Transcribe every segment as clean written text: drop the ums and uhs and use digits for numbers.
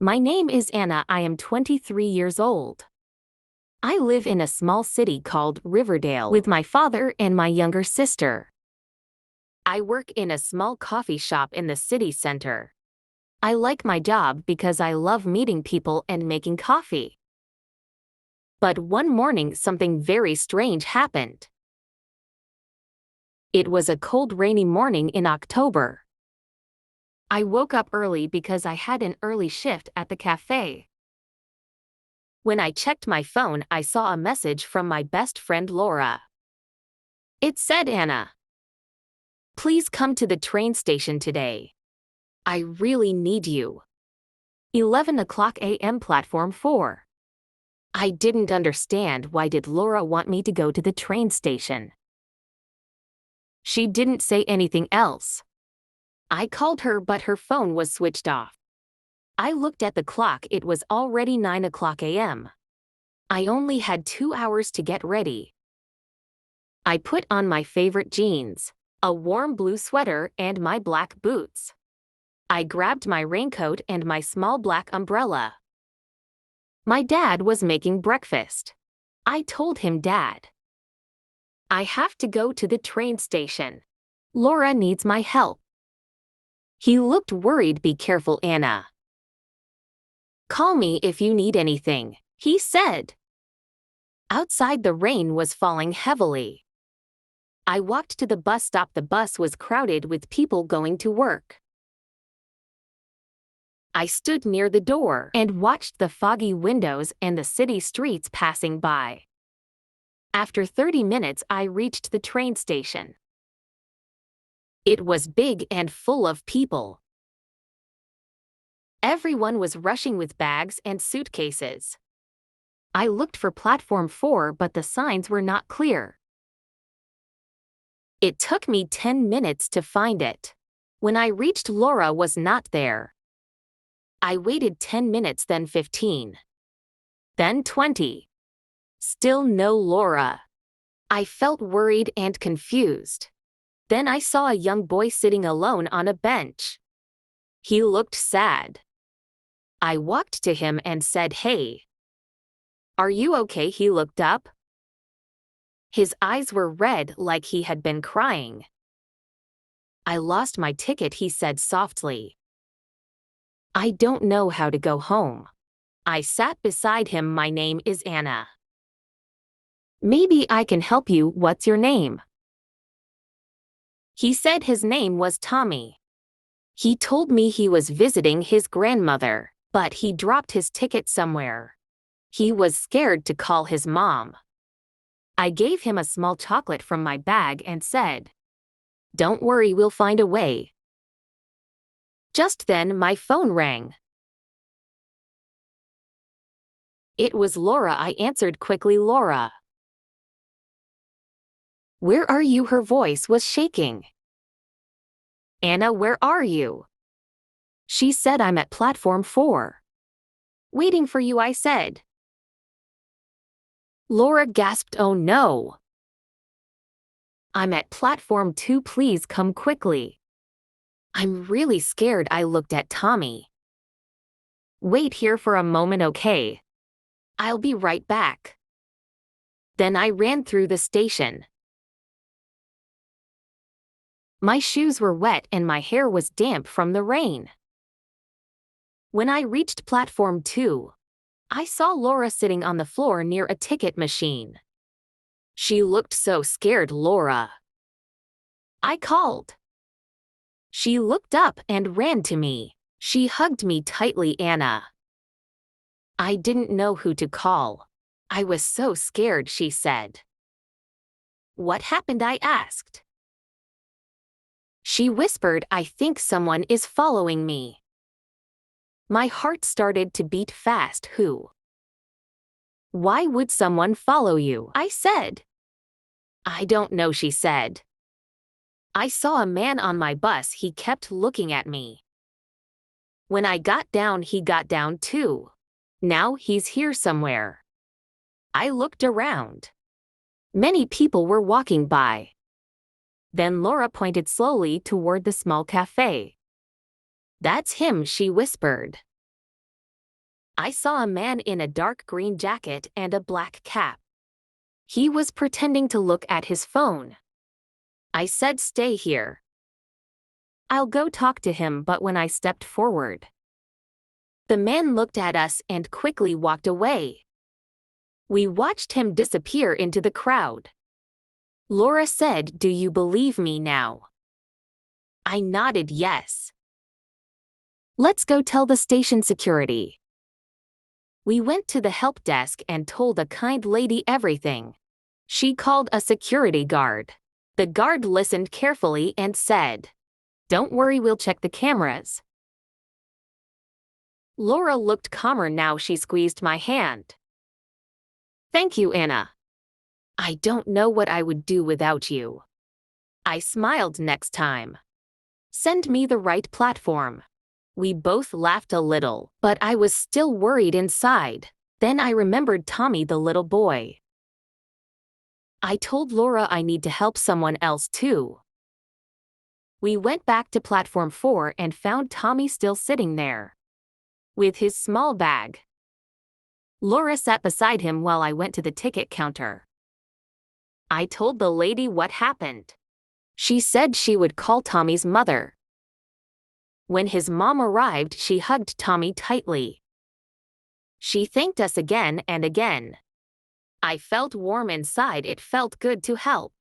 My name is Anna. I am 23 years old. I live in a small city called Riverdale with my father and my younger sister. I work in a small coffee shop in the city center. I like my job because I love meeting people and making coffee. But one morning something very strange happened. It was a cold, rainy morning in October. I woke up early because I had an early shift at the cafe. When I checked my phone, I saw a message from my best friend Laura. It said, "Anna, please come to the train station today. I really need you. 11 o'clock a.m. platform 4. I didn't understand why did Laura want me to go to the train station. She didn't say anything else. I called her but her phone was switched off. I looked at the clock, it was already 9 o'clock a.m. I only had 2 hours to get ready. I put on my favorite jeans, a warm blue sweater and my black boots. I grabbed my raincoat and my small black umbrella. My dad was making breakfast. I told him, "Dad, I have to go to the train station. Laura needs my help." He looked worried. "Be careful, Anna. Call me if you need anything," he said. Outside the rain was falling heavily. I walked to the bus stop. The bus was crowded with people going to work. I stood near the door and watched the foggy windows and the city streets passing by. After 30 minutes, I reached the train station. It was big and full of people. Everyone was rushing with bags and suitcases. I looked for platform 4, but the signs were not clear. It took me 10 minutes to find it. When I reached, Laura was not there. I waited 10 minutes, then 15. Then 20. Still no Laura. I felt worried and confused. Then I saw a young boy sitting alone on a bench. He looked sad. I walked to him and said, "Hey, are you okay?" He looked up. His eyes were red like he had been crying. "I lost my ticket," he said softly. "I don't know how to go home." I sat beside him. "My name is Anna. Maybe I can help you. What's your name?" He said his name was Tommy. He told me he was visiting his grandmother, but he dropped his ticket somewhere. He was scared to call his mom. I gave him a small chocolate from my bag and said, "Don't worry, we'll find a way." Just then my phone rang. It was Laura. I answered quickly. "Laura, where are you?" Her voice was shaking. "Anna, where are you?" She said, "I'm at platform 4. Waiting for you," I said. Laura gasped, "Oh no. I'm at platform 2. Please come quickly. I'm really scared." I looked at Tommy. "Wait here for a moment, okay? I'll be right back." Then I ran through the station. My shoes were wet and my hair was damp from the rain. When I reached platform 2, I saw Laura sitting on the floor near a ticket machine. She looked so scared. "Laura," I called. She looked up and ran to me. She hugged me tightly. "Anna." I didn't know who to call. I was so scared, she said. "What happened?" I asked. She whispered, "I think someone is following me." My heart started to beat fast. "Who? Why would someone follow you?" I said. "I don't know," she said. "I saw a man on my bus. He kept looking at me. When I got down, he got down too. Now he's here somewhere." I looked around. Many people were walking by. Then Laura pointed slowly toward the small cafe. "That's him," she whispered. I saw a man in a dark green jacket and a black cap. He was pretending to look at his phone. I said, "Stay here. I'll go talk to him," but when I stepped forward, the man looked at us and quickly walked away. We watched him disappear into the crowd. Laura said, "Do you believe me now?" I nodded yes. "Let's go tell the station security." We went to the help desk and told a kind lady everything. She called a security guard. The guard listened carefully and said, "Don't worry, we'll check the cameras." Laura looked calmer now. She squeezed my hand. "Thank you, Anna. I don't know what I would do without you." I smiled. "Next time, send me the right platform." We both laughed a little, but I was still worried inside. Then I remembered Tommy, the little boy. I told Laura I need to help someone else too. We went back to platform 4 and found Tommy still sitting there, with his small bag. Laura sat beside him while I went to the ticket counter. I told the lady what happened. She said she would call Tommy's mother. When his mom arrived, she hugged Tommy tightly. She thanked us again and again. I felt warm inside. It felt good to help.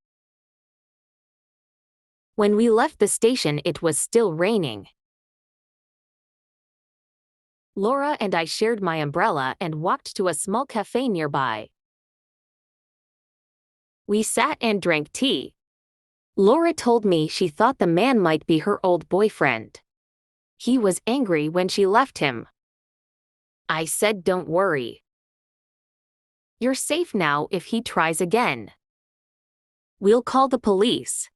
When we left the station, it was still raining. Laura and I shared my umbrella and walked to a small cafe nearby. We sat and drank tea. Laura told me she thought the man might be her old boyfriend. He was angry when she left him. I said, "Don't worry. You're safe now if he tries again. We'll call the police."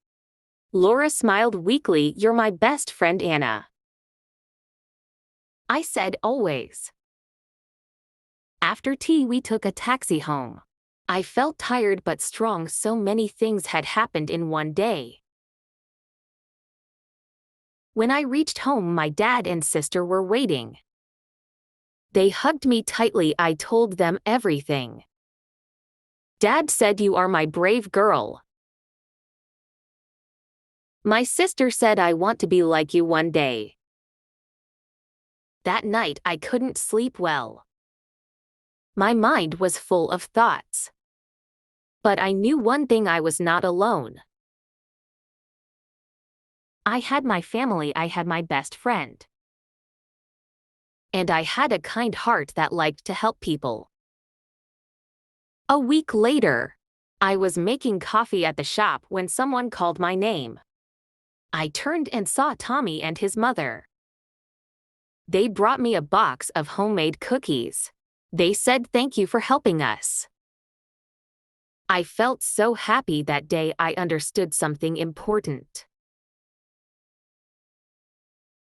Laura smiled weakly. "You're my best friend, Anna." I said, "Always." After tea, we took a taxi home. I felt tired but strong. So many things had happened in one day. When I reached home, my dad and sister were waiting. They hugged me tightly. I told them everything. Dad said, "You are my brave girl." My sister said, "I want to be like you one day." That night, I couldn't sleep well. My mind was full of thoughts. But I knew one thing: I was not alone. I had my family, I had my best friend. And I had a kind heart that liked to help people. A week later, I was making coffee at the shop when someone called my name. I turned and saw Tommy and his mother. They brought me a box of homemade cookies. They said, "Thank you for helping us." I felt so happy that day. I understood something important.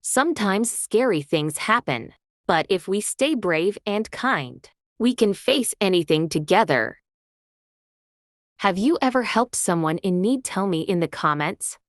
Sometimes scary things happen, but if we stay brave and kind, we can face anything together. Have you ever helped someone in need? Tell me in the comments.